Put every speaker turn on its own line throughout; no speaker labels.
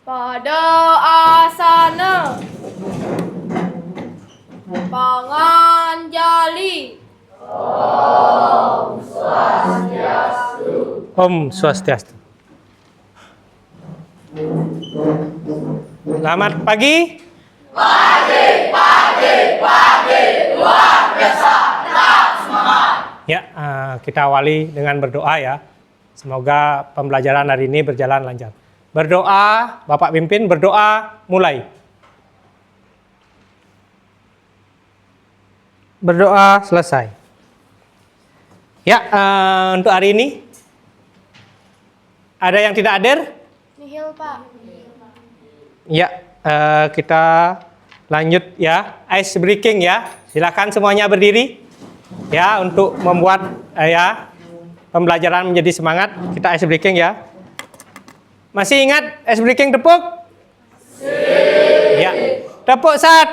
Pada asana panganjali.
Om Swastiastu. Selamat pagi. Luar biasa, tetap semangat. Ya, kita awali dengan berdoa ya. Semoga pembelajaran hari ini berjalan lancar. Berdoa, Bapak pimpin, berdoa, mulai. Berdoa, selesai. Ya, untuk hari ini, ada yang tidak hadir?
Nihil, Pak.
Ya, kita lanjut ya, ice breaking ya. Silakan semuanya berdiri ya untuk membuat ya pembelajaran menjadi semangat. Kita ice breaking ya. Masih ingat ice breaking tepuk? Ya, tepuk 1,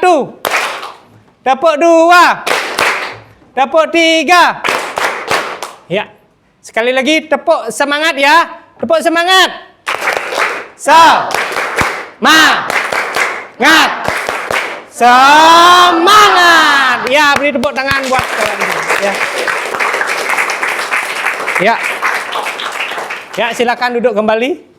tepuk 2, tepuk 3. Ya, sekali lagi tepuk semangat ya, tepuk semangat. Semangat. Ya, beri tepuk tangan buat ya. Ya. Ya, silakan duduk kembali.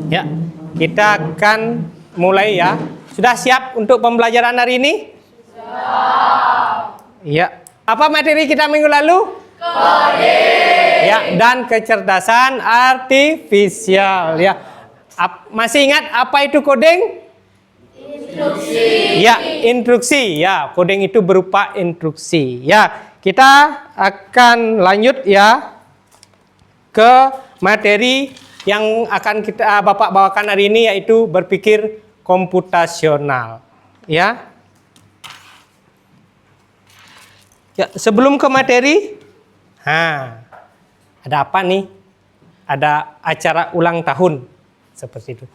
Ya, kita akan mulai ya. Sudah siap untuk pembelajaran hari ini? Siap. Ya. Apa materi kita minggu lalu? Coding. Ya, dan kecerdasan artifisial ya. Masih ingat apa itu coding? Instruksi. Ya, instruksi. Ya, coding itu berupa instruksi. Ya, kita akan lanjut ya ke materi yang akan Bapak bawakan hari ini, yaitu berpikir komputasional. Ya. Ya, sebelum ke materi, ada apa nih? Ada acara ulang tahun seperti itu.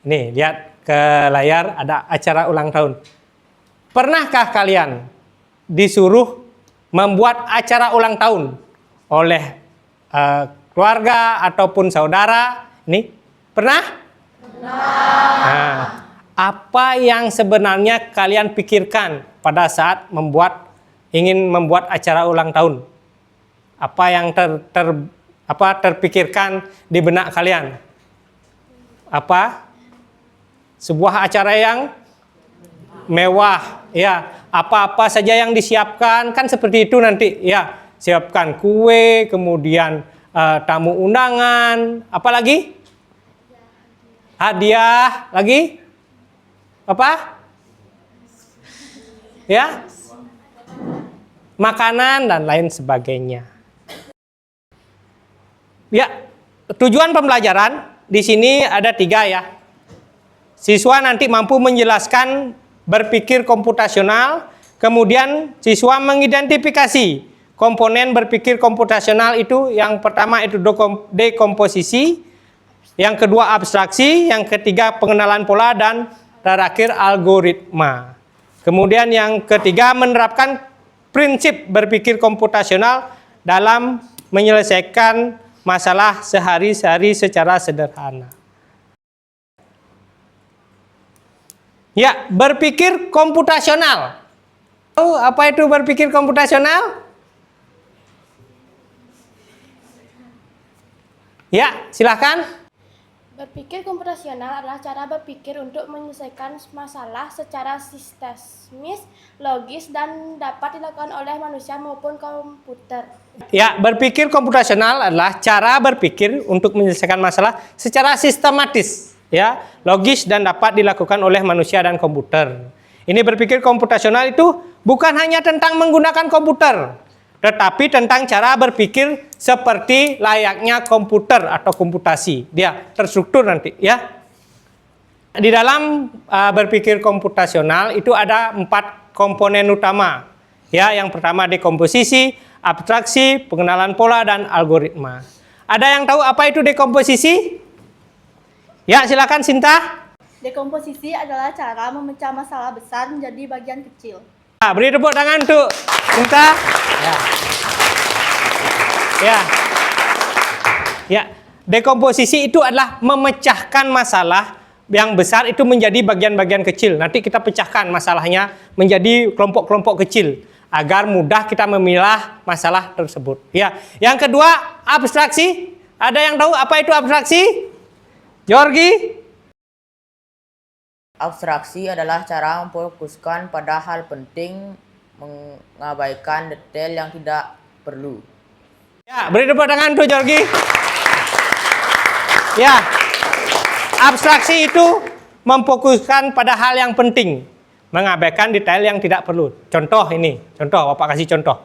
Nih, lihat ke layar, ada acara ulang tahun. Pernahkah kalian disuruh membuat acara ulang tahun oleh keluarga ataupun saudara? Nih, pernah? Nah, apa yang sebenarnya kalian pikirkan pada saat ingin membuat acara ulang tahun? Apa yang terpikirkan di benak kalian? Apa? Sebuah acara yang mewah, ya. Apa-apa saja yang disiapkan, kan seperti itu nanti, ya. Siapkan kue, kemudian tamu undangan, apa lagi? Hadiah, lagi? Apa? Ya? Makanan dan lain sebagainya. Ya, tujuan pembelajaran di sini ada 3 ya. Siswa nanti mampu menjelaskan berpikir komputasional, kemudian siswa mengidentifikasi komponen berpikir komputasional itu. Yang pertama itu dekomposisi, yang kedua abstraksi, yang ketiga pengenalan pola, dan terakhir algoritma. Kemudian yang ketiga menerapkan prinsip berpikir komputasional dalam menyelesaikan masalah sehari-hari secara sederhana. Ya, berpikir komputasional. Apa itu berpikir komputasional? Ya, silakan.
Berpikir komputasional adalah cara berpikir untuk menyelesaikan masalah secara sistemis, logis, dan dapat dilakukan oleh manusia maupun komputer.
Ya, berpikir komputasional adalah cara berpikir untuk menyelesaikan masalah secara sistematis, ya, logis, dan dapat dilakukan oleh manusia dan komputer. Ini berpikir komputasional itu bukan hanya tentang menggunakan komputer, tetapi tentang cara berpikir seperti layaknya komputer atau komputasi. Dia terstruktur nanti, ya. Di dalam berpikir komputasional itu ada 4 komponen utama. Ya, yang pertama dekomposisi, abstraksi, pengenalan pola, dan algoritma. Ada yang tahu apa itu dekomposisi? Ya, silakan Sinta.
Dekomposisi adalah cara memecah masalah besar menjadi bagian kecil.
Beri tepuk tangan untuk Sinta. Ya. Ya. Ya, dekomposisi itu adalah memecahkan masalah yang besar itu menjadi bagian-bagian kecil. Nanti kita pecahkan masalahnya menjadi kelompok-kelompok kecil agar mudah kita memilah masalah tersebut. Ya, yang kedua abstraksi. Ada yang tahu apa itu abstraksi? Georgi?
Abstraksi adalah cara memfokuskan pada hal penting, mengabaikan detail yang tidak perlu.
Ya, beri tepuk tangan tuh Georgi. Ya, abstraksi itu memfokuskan pada hal yang penting, mengabaikan detail yang tidak perlu. Contoh ini, contoh, Bapak kasih contoh.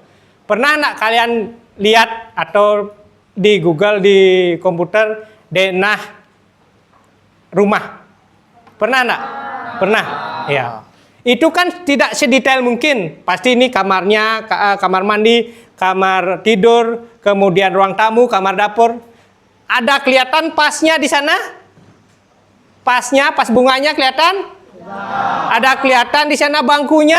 Pernah nggak kalian lihat atau di Google, di komputer, denah rumah? Pernah nggak? Pernah. Ya. Itu kan tidak sedetail mungkin. Pasti ini kamarnya, kamar mandi, kamar tidur, kemudian ruang tamu, kamar dapur. Ada kelihatan pasnya di sana? Pasnya, pas bunganya kelihatan? Ada kelihatan di sana bangkunya?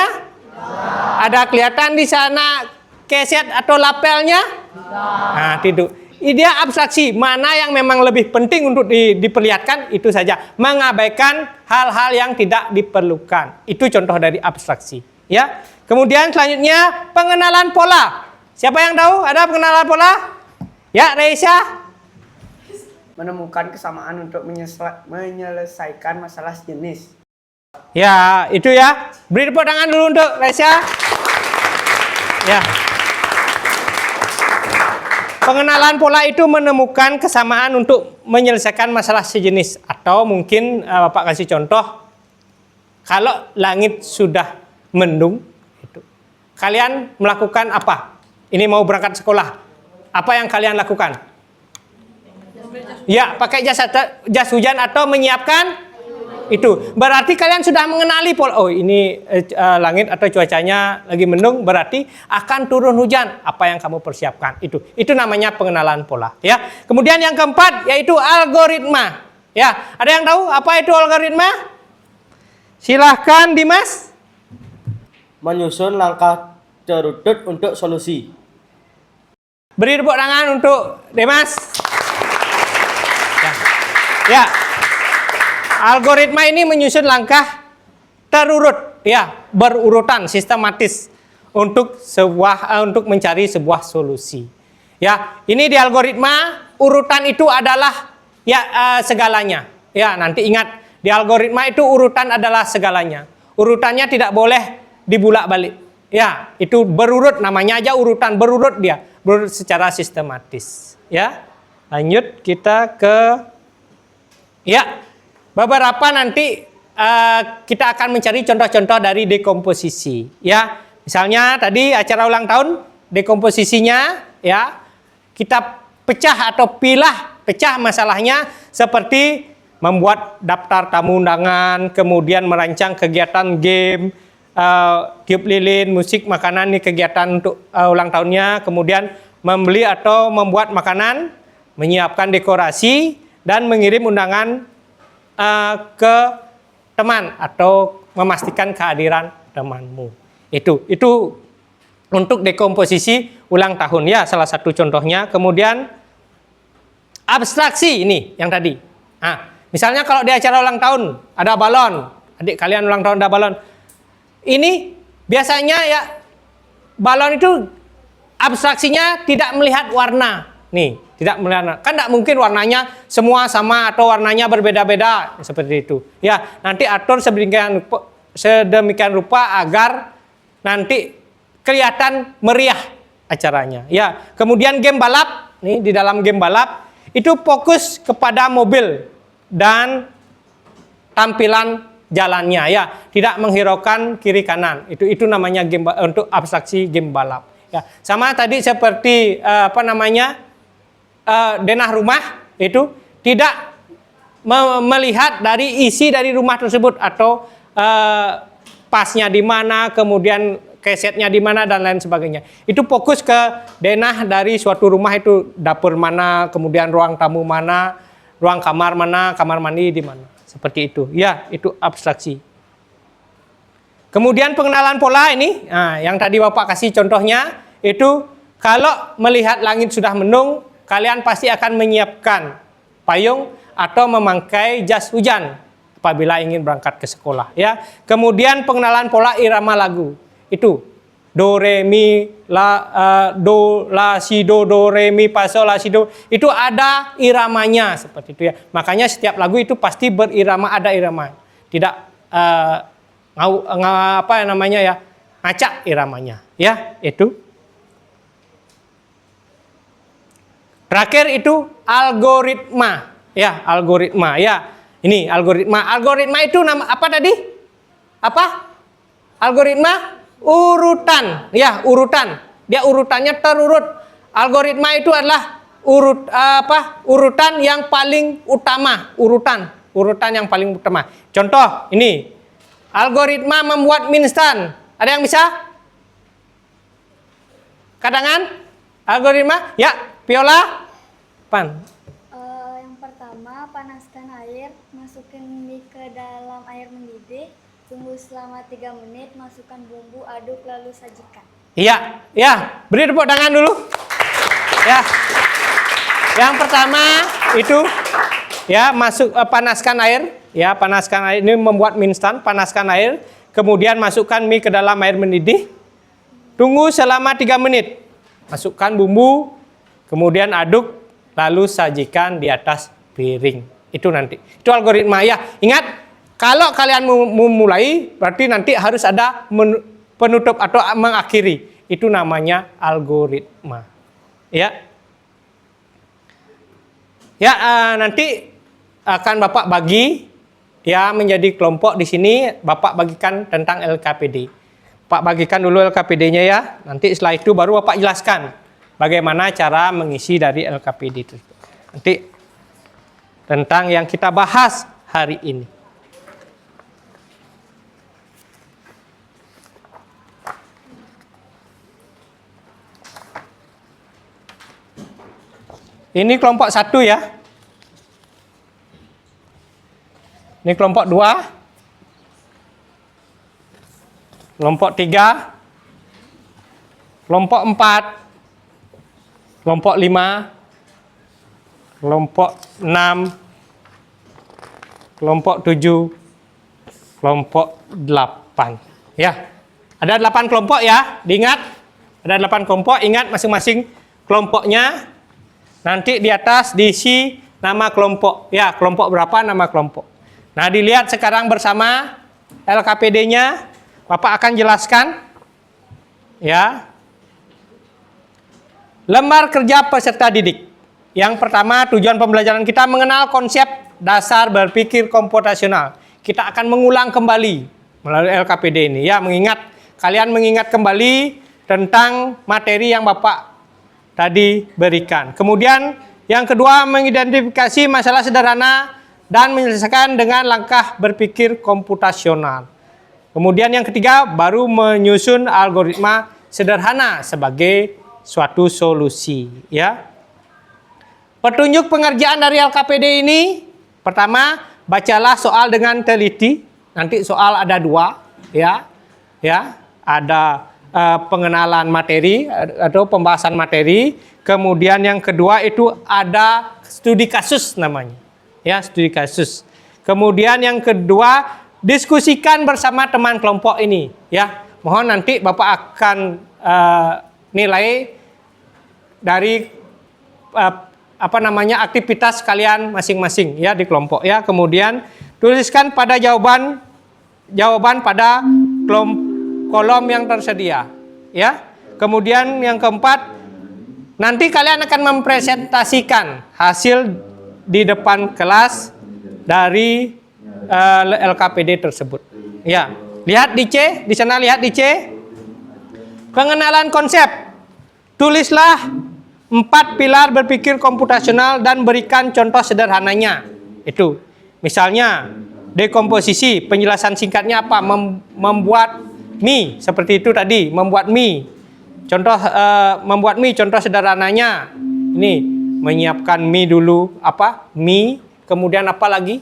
Ada kelihatan di sana keset atau lapelnya? Nah, itu. Dia abstraksi, mana yang memang lebih penting untuk diperlihatkan, itu saja. Mengabaikan hal-hal yang tidak diperlukan. Itu contoh dari abstraksi. Ya. Kemudian selanjutnya pengenalan pola. Siapa yang tahu ada pengenalan pola? Ya, Reisha.
Menemukan kesamaan untuk menyelesaikan masalah sejenis.
Ya, itu ya. Beri tepuk tangan dulu untuk Reisha. Ya. Pengenalan pola itu menemukan kesamaan untuk menyelesaikan masalah sejenis. Atau mungkin Bapak kasih contoh, kalau langit sudah mendung, kalian melakukan apa? Ini mau berangkat sekolah. Apa yang kalian lakukan? Ya, pakai jas hujan atau menyiapkan itu. Berarti kalian sudah mengenali pola. Oh, ini langit atau cuacanya lagi mendung, berarti akan turun hujan. Apa yang kamu persiapkan? Itu namanya pengenalan pola, ya. Kemudian yang keempat yaitu algoritma. Ya, ada yang tahu apa itu algoritma? Silahkan Dimas.
Menyusun langkah terurut untuk solusi.
Beri tepuk tangan untuk Dimas. Ya. Algoritma ini menyusun langkah terurut, ya, berurutan, sistematis untuk mencari sebuah solusi. Ya, ini di algoritma urutan itu adalah segalanya. Ya, nanti ingat di algoritma itu urutan adalah segalanya. Urutannya tidak boleh dibulak-balik. Ya, itu berurut, namanya aja urutan, berurut dia, berurut secara sistematis. Ya, lanjut kita ke beberapa nanti kita akan mencari contoh-contoh dari dekomposisi. Ya, misalnya tadi acara ulang tahun, dekomposisinya, ya, kita pecah atau pecah masalahnya seperti membuat daftar tamu undangan, kemudian merancang kegiatan game, tiup lilin, musik, makanan, ini kegiatan untuk ulang tahunnya, kemudian membeli atau membuat makanan, menyiapkan dekorasi, dan mengirim undangan ke teman atau memastikan kehadiran temanmu. Itu untuk dekomposisi ulang tahun, ya, salah satu contohnya. Kemudian abstraksi ini yang tadi. Nah, misalnya kalau di acara ulang tahun ada balon, adik kalian ulang tahun ada balon. Ini biasanya ya balon itu abstraksinya tidak melihat warna. Nih, tidak melihat. Kan tidak mungkin warnanya semua sama atau warnanya berbeda-beda seperti itu. Ya, nanti atur sedemikian rupa agar nanti kelihatan meriah acaranya. Ya, kemudian game balap, nih di dalam game balap itu fokus kepada mobil dan tampilan jalannya, ya, tidak menghiraukan kiri kanan. Itu namanya game untuk abstraksi game balap. Ya, sama tadi seperti denah rumah itu tidak melihat dari isi dari rumah tersebut atau pasnya di mana, kemudian kesetnya di mana dan lain sebagainya. Itu fokus ke denah dari suatu rumah, itu dapur mana, kemudian ruang tamu mana, ruang kamar mana, kamar mandi di mana. Seperti itu. Ya, itu abstraksi. Kemudian pengenalan pola ini, nah, yang tadi Bapak kasih contohnya, itu kalau melihat langit sudah mendung, kalian pasti akan menyiapkan payung atau memakai jas hujan. apabila ingin berangkat ke sekolah, ya. Kemudian pengenalan pola irama lagu. Itu do re mi do la si do re mi fa sol la si do, itu ada iramanya seperti itu, ya. Makanya setiap lagu itu pasti berirama, ada irama. Tidak ngacak iramanya, ya. Itu terakhir itu algoritma, ya, algoritma, ya. Ini algoritma. Algoritma itu nama apa tadi? Apa? Algoritma urutan, ya, urutan. Dia urutannya terurut. Algoritma itu adalah urutan yang paling utama, urutan yang paling utama. Contoh ini, algoritma membuat mie instan. Ada yang bisa? Kadangan? Algoritma? Ya, Viola? Pan.
Yang pertama, panaskan air, masukin mie ke dalam air mendidih, tunggu selama 3 menit, masukkan bumbu, aduk lalu sajikan.
Iya, ya, beri tepuk tangan dulu. Ya. Yang pertama itu ya, panaskan air, ya, panaskan air. Ini membuat mie instan, panaskan air, kemudian masukkan mie ke dalam air mendidih. Tunggu selama 3 menit. Masukkan bumbu, kemudian aduk, lalu sajikan di atas piring. Itu nanti. Itu algoritma, ya. Ingat, kalau kalian memulai, berarti nanti harus ada penutup atau mengakhiri. Itu namanya algoritma. Ya. Ya, nanti akan Bapak bagi ya menjadi kelompok di sini. Bapak bagikan tentang LKPD. Pak bagikan dulu LKPD-nya, ya. Nanti setelah itu baru Bapak jelaskan bagaimana cara mengisi dari LKPD itu. Nanti tentang yang kita bahas hari ini. Ini kelompok 1, ya. Ini kelompok 2. Kelompok 3. Kelompok 4. Kelompok 5. Kelompok 6. Kelompok 7. Kelompok 8. Ya. Ada 8 kelompok, ya. Diingat. Ada 8 kelompok. Ingat masing-masing kelompoknya. Nanti di atas diisi nama kelompok. Ya, kelompok berapa nama kelompok. Nah, dilihat sekarang bersama LKPD-nya. Bapak akan jelaskan. Ya. Lembar kerja peserta didik. Yang pertama, tujuan pembelajaran kita mengenal konsep dasar berpikir komputasional. Kita akan mengulang kembali melalui LKPD ini. Ya, kalian mengingat kembali tentang materi yang Bapak tadi berikan. Kemudian yang kedua, mengidentifikasi masalah sederhana dan menyelesaikan dengan langkah berpikir komputasional. Kemudian yang ketiga, baru menyusun algoritma sederhana sebagai suatu solusi, ya. Petunjuk pengerjaan dari LKPD ini, pertama, bacalah soal dengan teliti. Nanti soal ada 2, ya. Ya, ada pengenalan materi atau pembahasan materi. Kemudian yang kedua itu ada studi kasus namanya. Ya, studi kasus. Kemudian yang kedua, diskusikan bersama teman kelompok ini, ya. Mohon nanti Bapak akan nilai dari aktivitas kalian masing-masing, ya, di kelompok, ya. Kemudian tuliskan pada jawaban pada kolom yang tersedia, ya. Kemudian yang keempat, nanti kalian akan mempresentasikan hasil di depan kelas dari LKPD tersebut. Ya, lihat di C, di sana lihat di C. Pengenalan konsep. Tulislah 4 pilar berpikir komputasional dan berikan contoh sederhananya. Itu. Misalnya, dekomposisi, penjelasan singkatnya apa? Membuat mie, seperti itu tadi, membuat mie. Contoh membuat mie, contoh sederhananya. Ini, menyiapkan mie dulu, mie, kemudian apa lagi?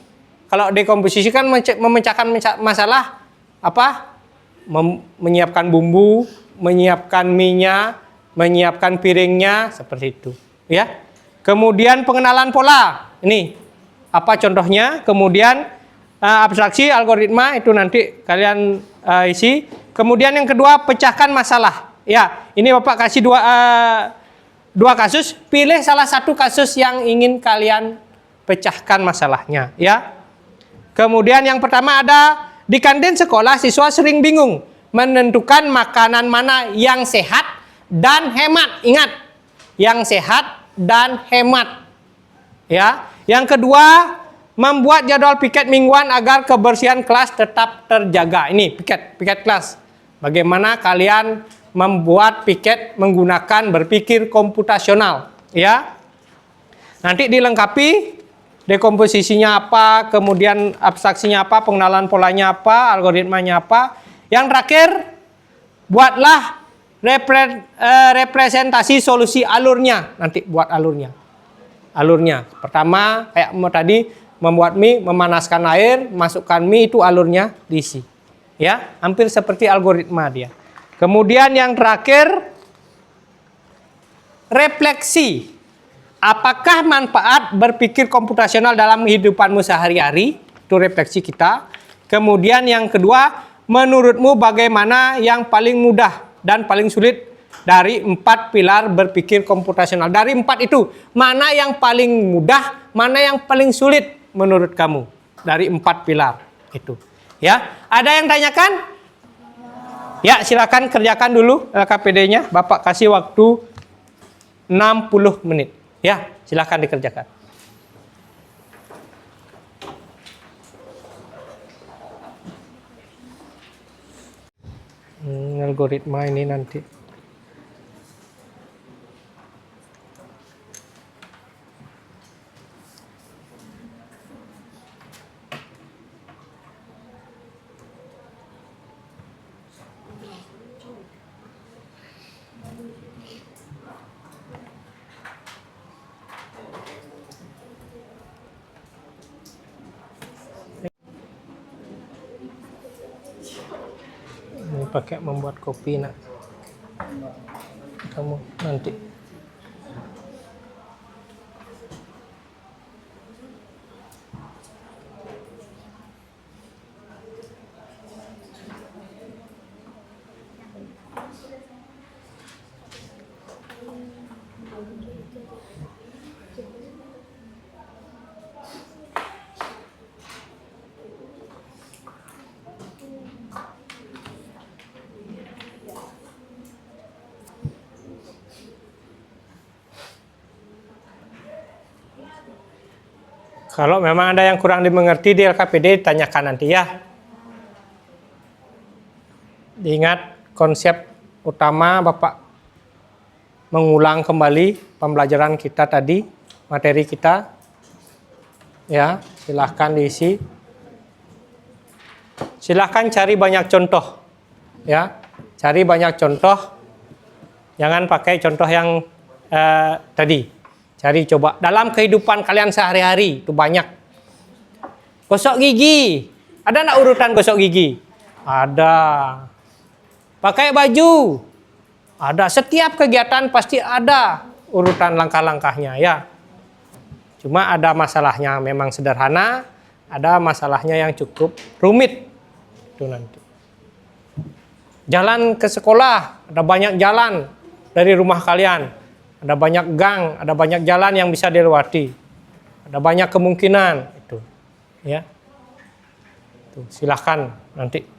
Kalau dekomposisi kan memecahkan masalah menyiapkan bumbu, menyiapkan mie-nya, menyiapkan piringnya, seperti itu, ya. Kemudian pengenalan pola. Ini apa contohnya? Kemudian abstraksi, algoritma itu nanti kalian isi. Kemudian yang kedua, pecahkan masalah. Ya, ini Bapak kasih dua kasus. Pilih salah satu kasus yang ingin kalian pecahkan masalahnya. Ya. Kemudian yang pertama ada di kantin sekolah siswa sering bingung menentukan makanan mana yang sehat dan hemat. Ingat, yang sehat dan hemat. Ya. Yang kedua, membuat jadwal piket mingguan agar kebersihan kelas tetap terjaga. Ini piket kelas. Bagaimana kalian membuat piket menggunakan berpikir komputasional, ya. Nanti dilengkapi dekomposisinya apa, kemudian abstraksinya apa, pengenalan polanya apa, algoritmanya apa. Yang terakhir, buatlah representasi solusi alurnya. Nanti buat alurnya. Pertama kayak tadi, membuat mie, memanaskan air, masukkan mie, itu alurnya diisi. Ya, hampir seperti algoritma dia. Kemudian yang terakhir, refleksi. Apakah manfaat berpikir komputasional dalam kehidupanmu sehari-hari? Itu refleksi kita. Kemudian yang kedua, menurutmu bagaimana yang paling mudah dan paling sulit dari 4 pilar berpikir komputasional? Dari 4 itu, mana yang paling mudah, mana yang paling sulit menurut kamu? Dari 4 pilar itu. Ya, ada yang tanyakan? Ya, silakan kerjakan dulu LKPD-nya. Bapak kasih waktu 60 menit. Ya, silakan dikerjakan. Algoritma ini nanti. Ini pakai membuat kopi nak. Kamu nanti. Kalau memang ada yang kurang dimengerti di LKPD, tanyakan nanti ya. Ingat konsep utama Bapak mengulang kembali pembelajaran kita tadi, materi kita. Ya, silahkan diisi. Silahkan cari banyak contoh. Ya, cari banyak contoh. Jangan pakai contoh yang tadi. Cari coba dalam kehidupan kalian sehari-hari itu banyak. Gosok gigi, ada enggak urutan gosok gigi? Ada. Pakai baju, ada. Setiap kegiatan pasti ada urutan langkah-langkahnya ya. Cuma ada masalahnya memang sederhana, ada masalahnya yang cukup rumit. Itu nanti. Jalan ke sekolah, ada banyak jalan dari rumah kalian. Ada banyak gang, ada banyak jalan yang bisa dilewati. Ada banyak kemungkinan itu. Ya. Tuh, silahkan nanti.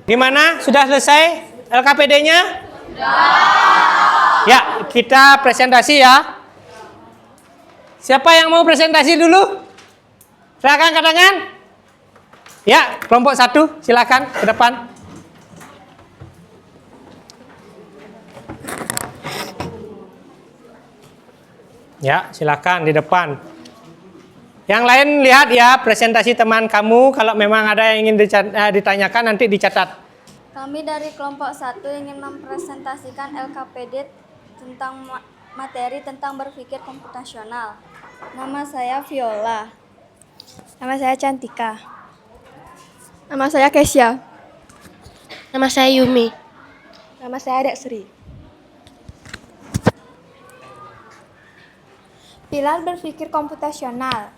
Gimana? Sudah selesai LKPD-nya? Sudah. Ya, kita presentasi ya. Siapa yang mau presentasi dulu? Silakan angkat tangan. Ya, kelompok 1, silakan ke depan. Ya, silakan di depan. Yang lain lihat ya presentasi teman kamu. Kalau memang ada yang ingin ditanyakan nanti dicatat.
Kami dari kelompok 1 ingin mempresentasikan LKPD tentang materi tentang berpikir komputasional. Nama saya Viola.
Nama saya Cantika. Nama saya Kesia. Nama saya Yumi. Nama saya Dek Sri.
Pilar berpikir komputasional.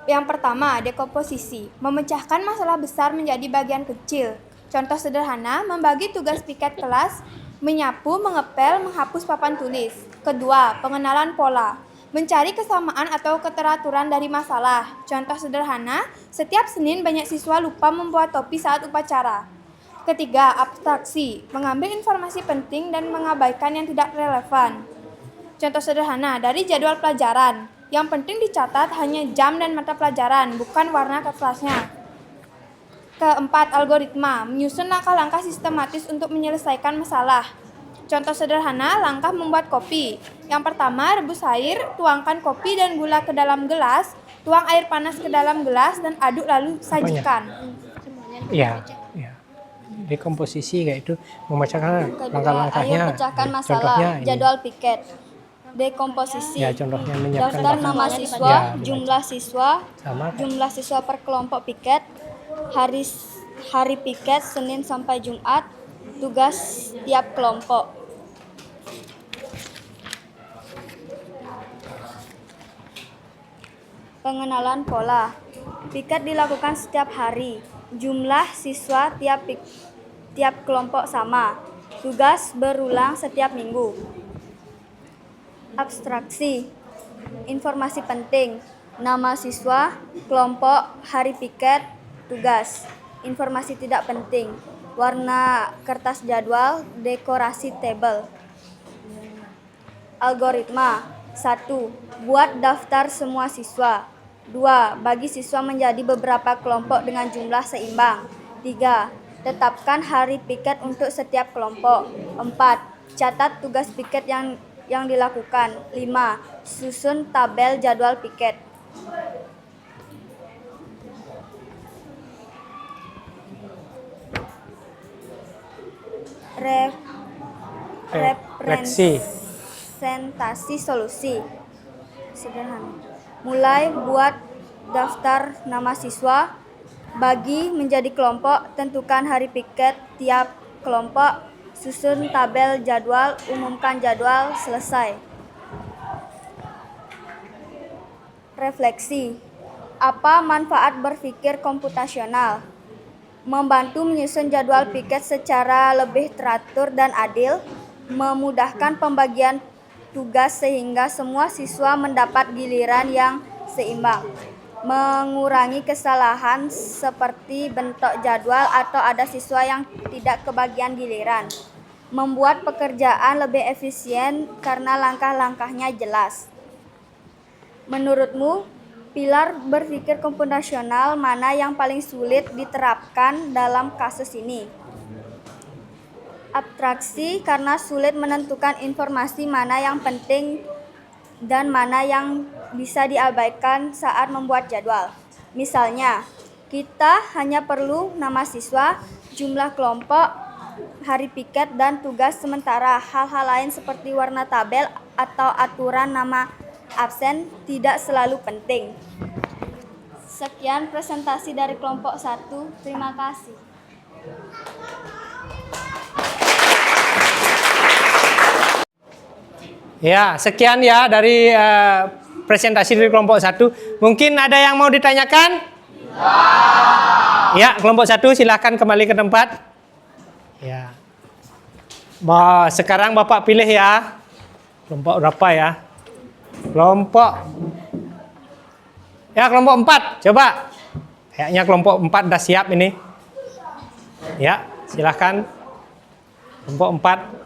Yang pertama, dekomposisi. Memecahkan masalah besar menjadi bagian kecil. Contoh sederhana, membagi tugas piket kelas, menyapu, mengepel, menghapus papan tulis. Kedua, pengenalan pola. Mencari kesamaan atau keteraturan dari masalah. Contoh sederhana, setiap Senin banyak siswa lupa membuat topi saat upacara. Ketiga, abstraksi. Mengambil informasi penting dan mengabaikan yang tidak relevan. Contoh sederhana, dari jadwal pelajaran. Yang penting dicatat hanya jam dan mata pelajaran, bukan warna kelasnya. Keempat, algoritma. Menyusun langkah-langkah sistematis untuk menyelesaikan masalah. Contoh sederhana, langkah membuat kopi. Yang pertama, rebus air, tuangkan kopi dan gula ke dalam gelas, tuang air panas ke dalam gelas, dan aduk lalu sajikan.
Iya, iya. Dekomposisi kayak itu memecahkan
Kedua,
langkah-langkahnya.
ayo pecahkan masalah.
Contohnya ini.
Jadwal piket. Dekomposisi.
Ya, contohnya menyiapkan
Daftar nama siswa,
Ya,
jumlah siswa,
sama.
jumlah siswa per kelompok piket, hari piket Senin sampai Jumat, tugas tiap kelompok. Pengenalan pola. Piket dilakukan setiap hari. Jumlah siswa tiap kelompok sama. Tugas berulang setiap minggu. Abstraksi. Informasi penting. Nama siswa, kelompok, hari piket, tugas. Informasi tidak penting. Warna kertas jadwal, dekorasi tabel. Algoritma. 1. Buat daftar semua siswa. 2. Bagi siswa menjadi beberapa kelompok dengan jumlah seimbang. 3. Tetapkan hari piket untuk setiap kelompok. 4. Catat tugas piket yang dilakukan. 5. Susun tabel jadwal piket.
Refleksi.
Representasi solusi. Sederhana. Mulai buat daftar nama siswa, bagi menjadi kelompok, tentukan hari piket tiap kelompok, susun tabel jadwal, umumkan jadwal, selesai. Refleksi. Apa manfaat berpikir komputasional? Membantu menyusun jadwal piket secara lebih teratur dan adil, memudahkan pembagian tugas sehingga semua siswa mendapat giliran yang seimbang, mengurangi kesalahan seperti bentuk jadwal atau ada siswa yang tidak kebagian giliran, membuat pekerjaan lebih efisien karena langkah-langkahnya jelas. Menurutmu, pilar berpikir komputasional mana yang paling sulit diterapkan dalam kasus ini? Abstraksi karena sulit menentukan informasi mana yang penting dan mana yang bisa diabaikan saat membuat jadwal. Misalnya, kita hanya perlu nama siswa, jumlah kelompok, hari piket, dan tugas sementara. Hal-hal lain seperti warna tabel atau aturan nama absen tidak selalu penting. Sekian presentasi dari kelompok 1. Terima kasih.
Ya, sekian ya dari presentasi dari kelompok 1. Mungkin ada yang mau ditanyakan? Ya, kelompok 1 silakan kembali ke tempat. Ya. Sekarang Bapak pilih ya. Kelompok berapa ya? Kelompok 4. Coba. Kayaknya kelompok 4 udah siap ini. Ya, silakan. Kelompok 4.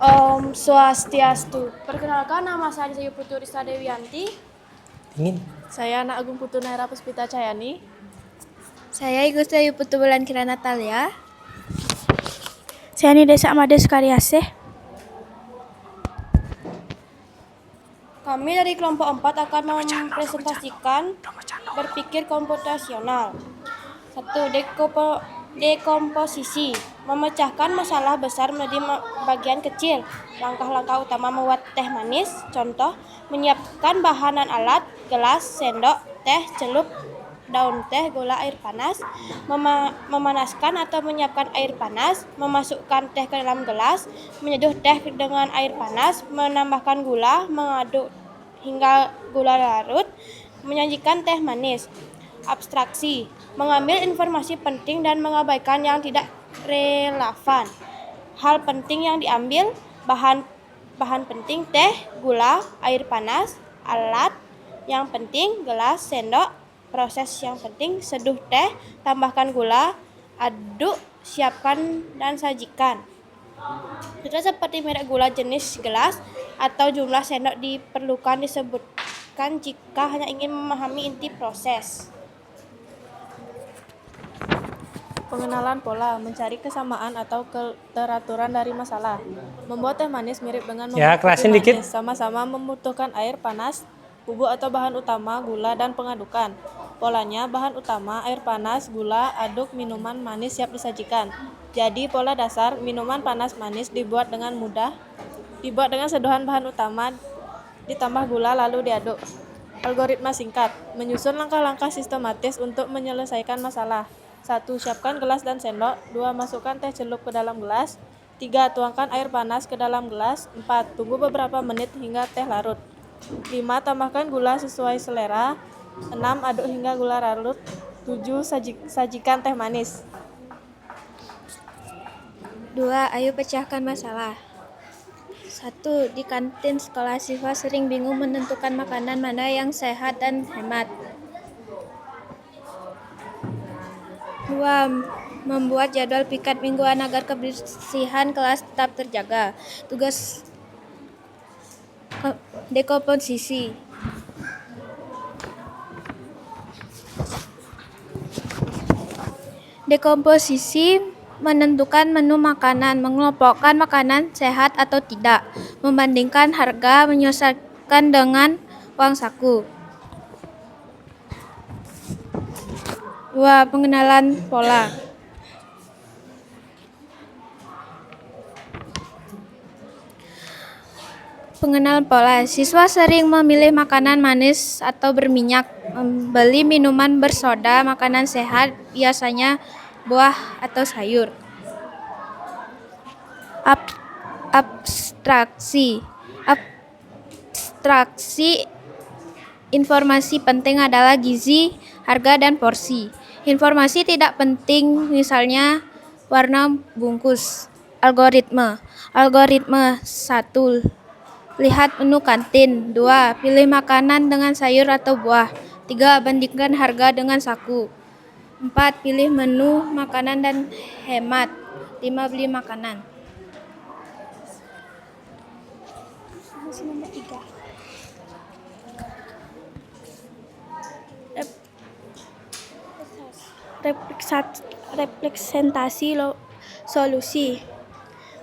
Om Swastiastu. Perkenalkan, nama saya Sayu Putu Rista Dewianti.
Ingin.
Saya Anak Agung Putu Naira Puspita Cayani.
Saya Igusti Ayu Putu Bulan Kira Natalia.
Saya Nidesa Mades Karyasih. Kami dari kelompok 4 akan mempresentasikan berpikir komputasional. 1. Dekomposisi. Memecahkan masalah besar menjadi bagian kecil. Langkah-langkah utama membuat teh manis. Contoh, menyiapkan bahan dan alat, gelas, sendok, teh, celup, daun teh, gula, air panas. Memanaskan atau menyiapkan air panas. Memasukkan teh ke dalam gelas. Menyeduh teh dengan air panas. Menambahkan gula. Mengaduk hingga gula larut. Menyajikan teh manis. Abstraksi. Mengambil informasi penting dan mengabaikan yang tidak relevan. Hal penting yang diambil, bahan penting teh, gula, air panas, alat yang penting, gelas, sendok, proses yang penting, seduh teh, tambahkan gula, aduk, siapkan dan sajikan. Sudah seperti merek gula, jenis gelas, atau jumlah sendok diperlukan disebutkan jika hanya ingin memahami inti proses.
Pengenalan pola, mencari kesamaan atau keteraturan dari masalah. Membuat teh manis mirip dengan
Ya,
membuat
kerasin
kopi
dikit.
manis. Sama-sama membutuhkan air panas, bubuk atau bahan utama, gula, dan pengadukan. Polanya, bahan utama, air panas, gula, aduk, minuman manis siap disajikan. Jadi, pola dasar, minuman panas manis dibuat dengan seduhan bahan utama, ditambah gula, lalu diaduk. Algoritma singkat, menyusun langkah-langkah sistematis untuk menyelesaikan masalah. 1. Siapkan gelas dan sendok. 2. Masukkan teh celup ke dalam gelas. 3. Tuangkan air panas ke dalam gelas. 4. Tunggu beberapa menit hingga teh larut. 5. Tambahkan gula sesuai selera. 6. Aduk hingga gula larut. 7. Sajikan teh manis.
2. Ayo pecahkan masalah. 1. Di kantin sekolah, siswa sering bingung menentukan makanan mana yang sehat dan hemat. 2. Membuat jadwal piket mingguan agar kebersihan kelas tetap terjaga. Tugas dekomposisi. Dekomposisi menentukan menu makanan, mengelompokkan makanan sehat atau tidak, membandingkan harga, menyesuaikan dengan uang saku. 2. Pengenalan pola. Pengenalan pola. Siswa sering memilih makanan manis atau berminyak, membeli minuman bersoda, makanan sehat, biasanya buah atau sayur. Abstraksi. Informasi penting adalah gizi, harga, dan porsi. Informasi tidak penting, misalnya warna bungkus. Algoritma. 1. Lihat menu kantin. 2. Pilih makanan dengan sayur atau buah. 3. Bandingkan harga dengan saku. 4. Pilih menu makanan dan hemat. 5. Beli makanan. Nomor 3. Representasi solusi.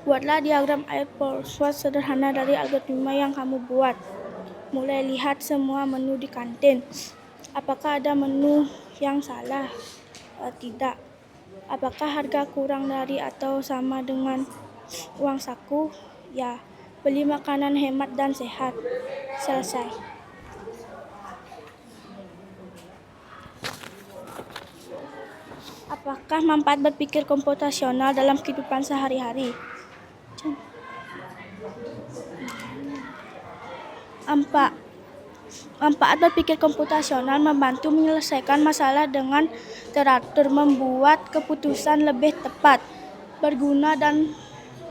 Buatlah diagram Airport sederhana dari algoritma yang kamu buat. Mulai lihat semua menu di kantin. Apakah ada menu yang salah? Tidak. Apakah harga kurang dari atau sama dengan uang saku? Ya. Beli makanan hemat dan sehat. Selesai. Apakah manfaat berpikir komputasional dalam kehidupan sehari-hari? Manfaat berpikir komputasional membantu menyelesaikan masalah dengan teratur, membuat keputusan lebih tepat, berguna dan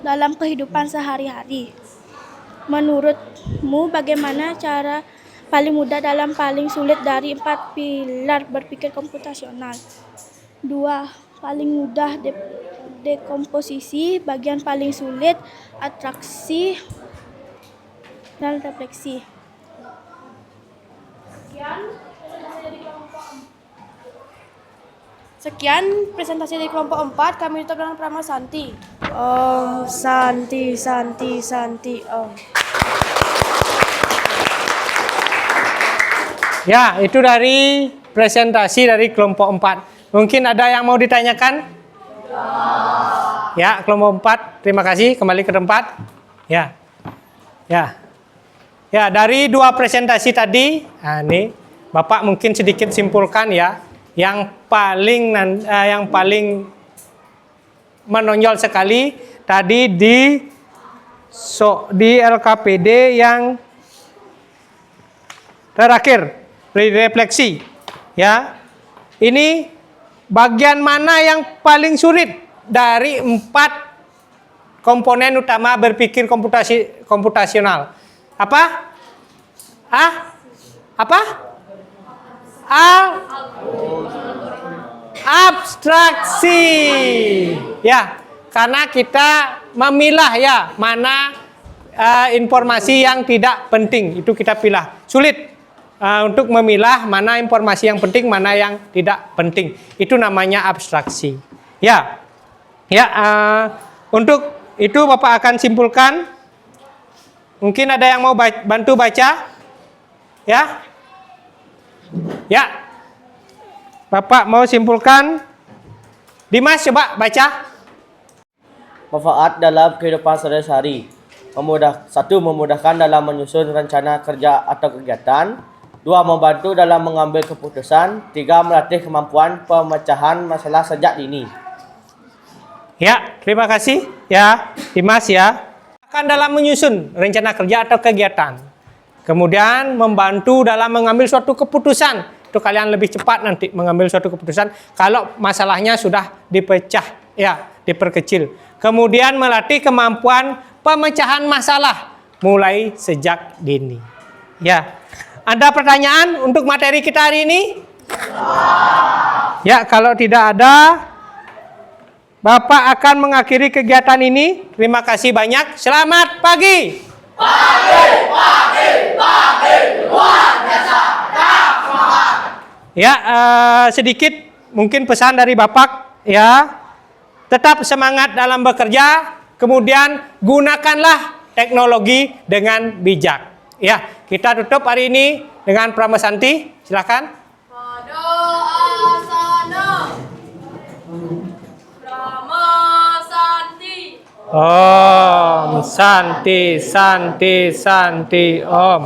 dalam kehidupan sehari-hari. Menurutmu bagaimana cara paling mudah dalam paling sulit dari 4 pilar berpikir komputasional? 2. Paling mudah
dekomposisi, bagian paling sulit, atraksi, dan refleksi. Sekian presentasi dari kelompok 4, kami tutup dengan Prama Santi. Om Santi Santi Santi Om.
Ya, itu dari presentasi dari kelompok 4. Mungkin ada yang mau ditanyakan? Ya, kelompok 4, terima kasih, kembali ke tempat. Ya. Ya, dari 2 presentasi tadi, nah ini Bapak mungkin sedikit simpulkan ya, yang paling menonjol sekali tadi di LKPD yang terakhir, refleksi. Ya. Ini bagian mana yang paling sulit dari 4 komponen utama berpikir komputasional? Apa? Abstraksi. Ya, karena kita memilah ya mana informasi yang tidak penting, itu kita pilih. Sulit untuk memilah mana informasi yang penting, mana yang tidak penting. Itu namanya abstraksi. Ya, untuk itu Bapak akan simpulkan. Mungkin ada yang mau bantu baca? Ya. Bapak mau simpulkan. Dimas coba baca.
Manfaat dalam kehidupan sehari-hari. Memudahkan dalam menyusun rencana kerja atau kegiatan. 2. Membantu dalam mengambil keputusan. 3. Melatih kemampuan pemecahan masalah sejak dini.
Ya, terima kasih ya Dimas ya. Akan dalam menyusun rencana kerja atau kegiatan. Kemudian membantu dalam mengambil suatu keputusan. Itu kalian lebih cepat nanti mengambil suatu keputusan kalau masalahnya sudah dipecah ya, diperkecil. Kemudian melatih kemampuan pemecahan masalah mulai sejak dini. Ya. Ada pertanyaan untuk materi kita hari ini? Ya, kalau tidak ada, Bapak akan mengakhiri kegiatan ini. Terima kasih banyak. Selamat pagi. Luar biasa. Ya, sedikit mungkin pesan dari Bapak ya. Tetap semangat dalam bekerja, kemudian gunakanlah teknologi dengan bijak. Ya, kita tutup hari ini dengan Prama Santi. Silakan. Om Santi Santi Santi Om.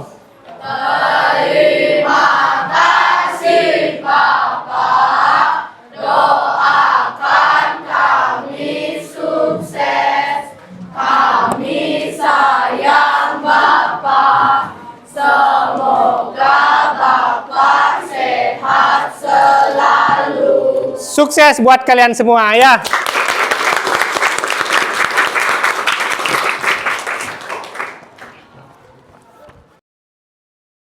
Terima kasih Bapak, doakan kami sukses, kami sayang Bapak, semoga Bapak sehat selalu. Sukses buat kalian semua ya.